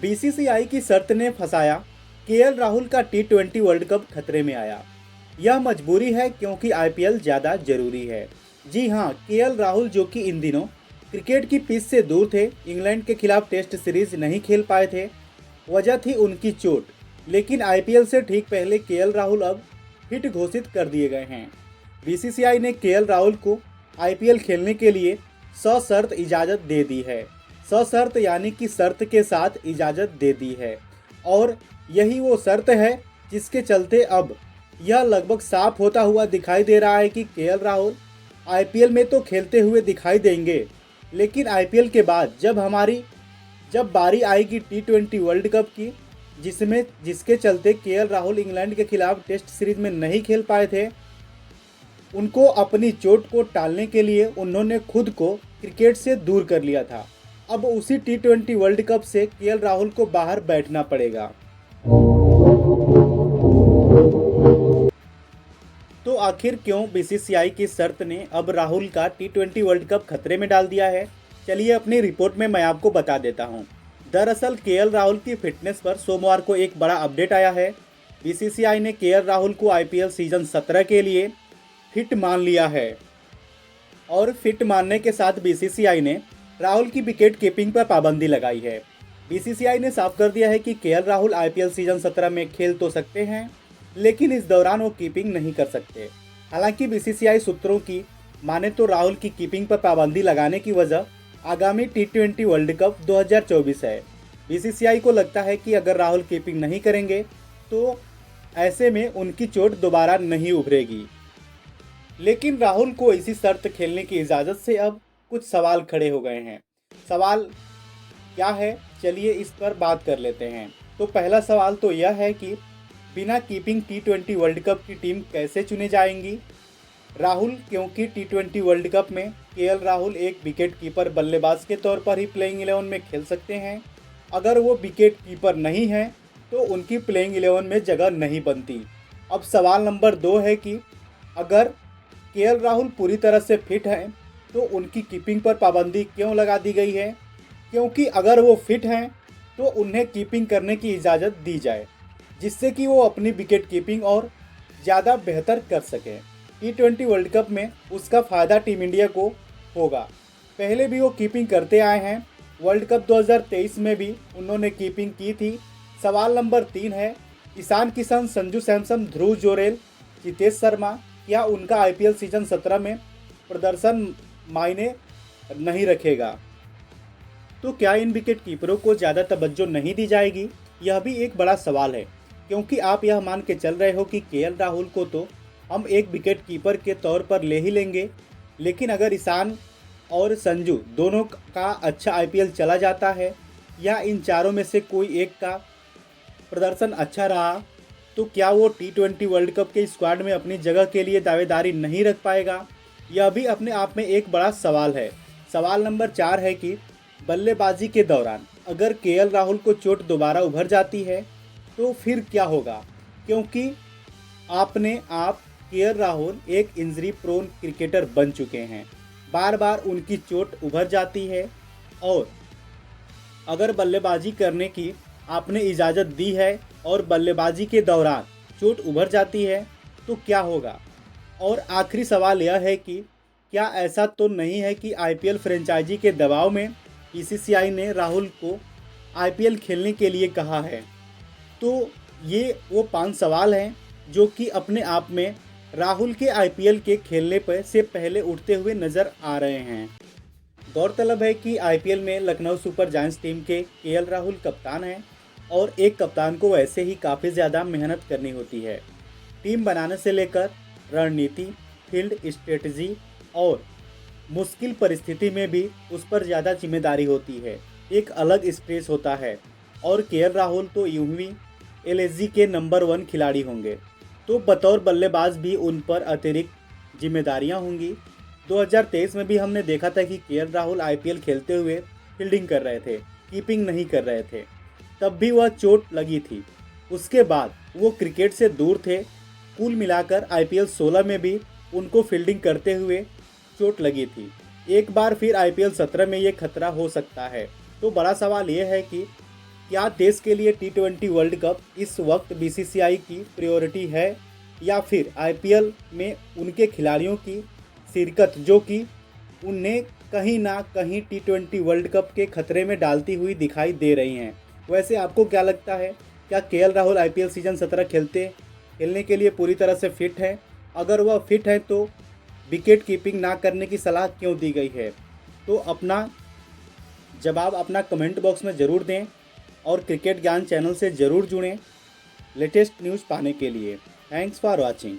BCCI की शर्त ने फंसाया, केएल राहुल का टी20 वर्ल्ड कप खतरे में आया। यह मजबूरी है क्योंकि आईपीएल ज़्यादा जरूरी है। जी हाँ, केएल राहुल जो कि इन दिनों क्रिकेट की पिच से दूर थे, इंग्लैंड के खिलाफ टेस्ट सीरीज नहीं खेल पाए थे, वजह थी उनकी चोट। लेकिन आईपीएल से ठीक पहले केएल राहुल अब फिट घोषित कर दिए गए हैं। बीसीसीआई ने केएल राहुल को आईपीएल खेलने के लिए सशर्त इजाज़त दे दी है। सशर्त यानी कि शर्त के साथ इजाज़त दे दी है, और यही वो शर्त है जिसके चलते अब यह लगभग साफ होता हुआ दिखाई दे रहा है कि केएल राहुल आईपीएल में तो खेलते हुए दिखाई देंगे, लेकिन आईपीएल के बाद जब बारी आएगी टी20 वर्ल्ड कप की, जिसके चलते केएल राहुल इंग्लैंड के खिलाफ टेस्ट सीरीज में नहीं खेल पाए थे, उनको अपनी चोट को टालने के लिए उन्होंने खुद को क्रिकेट से दूर कर लिया था। अब उसी टी20 वर्ल्ड कप से केएल राहुल को बाहर बैठना पड़ेगा। तो आखिर क्यों बीसीसीआई की शर्त ने अब राहुल का टी20 वर्ल्ड कप खतरे में डाल दिया है? चलिए अपनी रिपोर्ट में मैं आपको बता देता हूं। दरअसल केएल राहुल की फिटनेस पर सोमवार को एक बड़ा अपडेट आया है। बीसीसीआई ने केएल राहुल को आईपीएल सीजन 17 के लिए फिट मान लिया है, और फिट मानने के साथ बीसीसीआई ने राहुल की विकेट कीपिंग पर पाबंदी लगाई है। बीसीसीआई ने साफ कर दिया है कि केएल राहुल आईपीएल सीजन 17 में खेल तो सकते हैं, लेकिन इस दौरान वो कीपिंग नहीं कर सकते। हालांकि बीसीसीआई सूत्रों की माने तो राहुल की कीपिंग पर पाबंदी लगाने की वजह आगामी टी20 वर्ल्ड कप 2024 है। बीसीसीआई को लगता है कि अगर राहुल कीपिंग नहीं करेंगे तो ऐसे में उनकी चोट दोबारा नहीं उभरेगी। लेकिन राहुल को इसी शर्त खेलने की इजाज़त से अब कुछ सवाल खड़े हो गए हैं। सवाल क्या है, चलिए इस पर बात कर लेते हैं। तो पहला सवाल तो यह है कि बिना कीपिंग टी20 वर्ल्ड कप की टीम कैसे चुने जाएंगी राहुल, क्योंकि टी20 वर्ल्ड कप में केएल राहुल एक विकेट कीपर बल्लेबाज के तौर पर ही प्लेइंग 11 में खेल सकते हैं। अगर वो विकेट कीपर नहीं है तो उनकी प्लेइंग 11 में जगह नहीं बनती। अब सवाल नंबर 2 है कि अगर केएल राहुल पूरी तरह से फिट हैं तो उनकी कीपिंग पर पाबंदी क्यों लगा दी गई है? क्योंकि अगर वो फिट हैं तो उन्हें कीपिंग करने की इजाज़त दी जाए, जिससे कि वो अपनी विकेट कीपिंग और ज़्यादा बेहतर कर सकें। टी20 वर्ल्ड कप में उसका फ़ायदा टीम इंडिया को होगा। पहले भी वो कीपिंग करते आए हैं, वर्ल्ड कप 2023 में भी उन्होंने कीपिंग की थी। सवाल नंबर 3 है, ईशान किशन, संजू सैमसन, ध्रुव जोरेल, जितेश शर्मा, क्या उनका आईपीएल सीजन 17 में प्रदर्शन मायने नहीं रखेगा? तो क्या इन विकेट कीपरों को ज़्यादा तवज्जो नहीं दी जाएगी? यह भी एक बड़ा सवाल है, क्योंकि आप यह मान के चल रहे हो कि केएल राहुल को तो हम एक विकेट कीपर के तौर पर ले ही लेंगे, लेकिन अगर ईशान और संजू दोनों का अच्छा आईपीएल चला जाता है, या इन चारों में से कोई एक का प्रदर्शन अच्छा रहा, तो क्या वो टी20 वर्ल्ड कप के स्क्वाड में अपनी जगह के लिए दावेदारी नहीं रख पाएगा? यह भी अपने आप में एक बड़ा सवाल है। सवाल नंबर 4 है कि बल्लेबाजी के दौरान अगर केएल राहुल को चोट दोबारा उभर जाती है तो फिर क्या होगा? क्योंकि केएल राहुल एक इंजरी प्रोन क्रिकेटर बन चुके हैं, बार बार उनकी चोट उभर जाती है, और अगर बल्लेबाजी करने की आपने इजाज़त दी है और बल्लेबाजी के दौरान चोट उभर जाती है तो क्या होगा? और आखिरी सवाल यह है कि क्या ऐसा तो नहीं है कि आईपीएल फ्रेंचाइजी के दबाव में बीसीसीआई ने राहुल को आईपीएल खेलने के लिए कहा है? तो ये वो 5 सवाल हैं जो कि अपने आप में राहुल के आईपीएल के खेलने पर से पहले उठते हुए नज़र आ रहे हैं। गौरतलब है कि आईपीएल में लखनऊ सुपर जायंट्स टीम के केएल राहुल कप्तान हैं, और एक कप्तान को वैसे ही काफ़ी ज़्यादा मेहनत करनी होती है। टीम बनाने से लेकर रणनीति, फील्ड स्ट्रेटजी और मुश्किल परिस्थिति में भी उस पर ज़्यादा जिम्मेदारी होती है, एक अलग स्ट्रेस होता है। और केएल राहुल तो यूं ही एलएसजी के नंबर 1 खिलाड़ी होंगे, तो बतौर बल्लेबाज भी उन पर अतिरिक्त जिम्मेदारियां होंगी। 2023 में भी हमने देखा था कि केएल राहुल आईपीएल खेलते हुए फील्डिंग कर रहे थे, कीपिंग नहीं कर रहे थे, तब भी वह चोट लगी थी। उसके बाद वो क्रिकेट से दूर थे। कुल मिलाकर आईपीएल 16 में भी उनको फील्डिंग करते हुए चोट लगी थी। एक बार फिर आईपीएल 17 में ये खतरा हो सकता है। तो बड़ा सवाल ये है कि क्या देश के लिए T20 वर्ल्ड कप इस वक्त बीसीसीआई की प्रायोरिटी है या फिर आईपीएल में उनके खिलाड़ियों की शिरकत जो कि उन्हें कहीं ना कहीं T20 वर्ल्ड कप के खतरे में डालती हुई दिखाई दे रही हैं। वैसे आपको क्या लगता है, क्या केएल राहुल आईपीएल सीजन 17 खेलने के लिए पूरी तरह से फिट है? अगर वह फिट है तो विकेट कीपिंग ना करने की सलाह क्यों दी गई है? तो अपना जवाब अपना कमेंट बॉक्स में ज़रूर दें और क्रिकेट ज्ञान चैनल से ज़रूर जुड़ें लेटेस्ट न्यूज़ पाने के लिए। Thanks for watching.